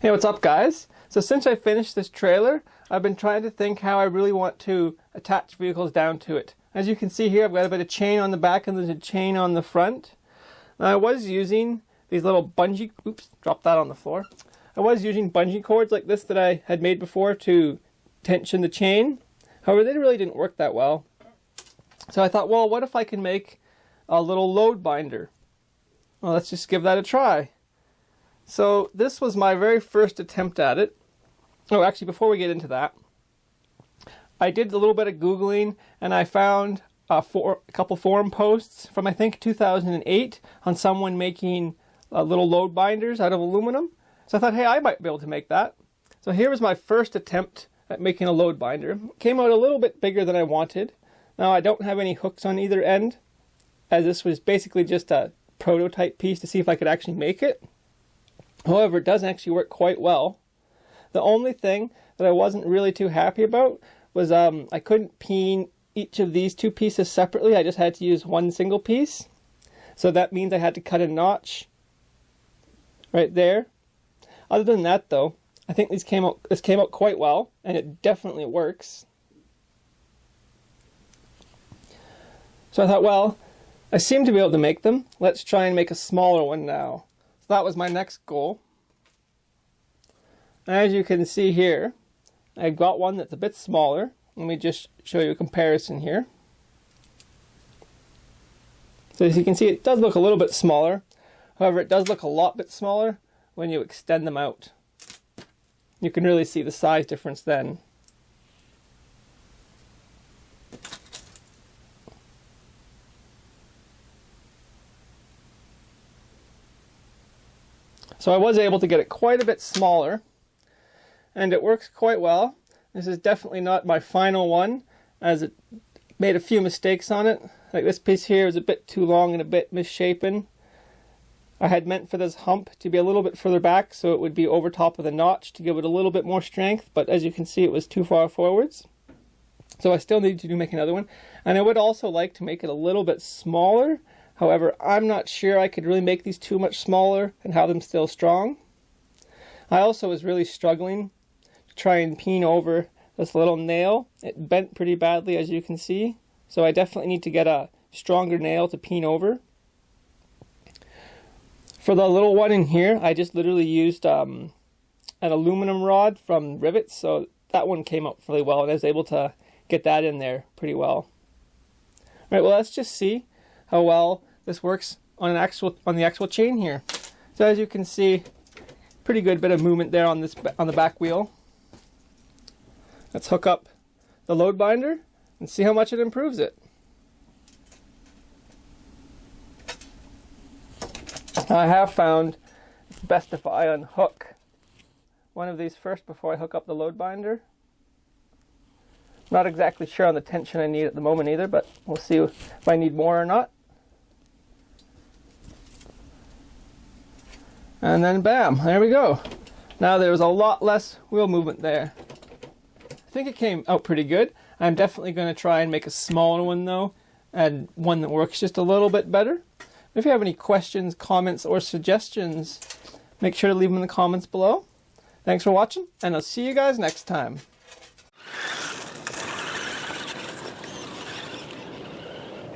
Hey, what's up guys? So since I finished this trailer, I've been trying to think how I really want to attach vehicles down to it. As you can see here, I've got a bit of chain on the back and there's a chain on the front. Now, I was using these little bungee, oops, dropped that on the floor. I was using bungee cords like this that I had made before to tension the chain. However, they really didn't work that well. So I thought, well, what if I can make a little load binder? Well, let's just give that a try. So this was my very first attempt at it. Oh, actually, before we get into that, I did a little bit of Googling and I found a couple forum posts from, I think, 2008 on someone making little load binders out of aluminum. So I thought, hey, I might be able to make that. So here was my first attempt at making a load binder. It came out a little bit bigger than I wanted. Now, I don't have any hooks on either end, as this was basically just a prototype piece to see if I could actually make it. However, it does actually work quite well. The only thing that I wasn't really too happy about was I couldn't peen each of these two pieces separately. I just had to use one single piece. So that means I had to cut a notch right there. Other than that though, I think this came out quite well, and it definitely works. So I thought, well, I seem to be able to make them. Let's try and make a smaller one now. So that was my next goal. As you can see here, I've got one that's a bit smaller. Let me just show you a comparison here. So as you can see, it does look a little bit smaller. However, it does look a lot bit smaller when you extend them out. You can really see the size difference then. So I was able to get it quite a bit smaller, and it works quite well. This is definitely not my final one, as it made a few mistakes on it. Like this piece here is a bit too long and a bit misshapen. I had meant for this hump to be a little bit further back so it would be over top of the notch to give it a little bit more strength, but as you can see, it was too far forwards. So I still need to make another one. And I would also like to make it a little bit smaller. However, I'm not sure I could really make these too much smaller and have them still strong. I also was really struggling to try and peen over this little nail. It bent pretty badly, as you can see. So I definitely need to get a stronger nail to peen over. For the little one in here, I just literally used an aluminum rod from Rivets. So that one came up really well, and I was able to get that in there pretty well. All right, well, let's just see how well this works on the actual chain here. So as you can see, pretty good bit of movement there on the back wheel. Let's hook up the load binder and see how much it improves it. I have found it's best if I unhook one of these first before I hook up the load binder. Not exactly sure on the tension I need at the moment either, but we'll see if I need more or not. And then bam, there we go. Now there's a lot less wheel movement there. I think it came out pretty good. I'm definitely going to try and make a smaller one though, and one that works just a little bit better. If you have any questions, comments, or suggestions, make sure to leave them in the comments below. Thanks for watching, and I'll see you guys next time.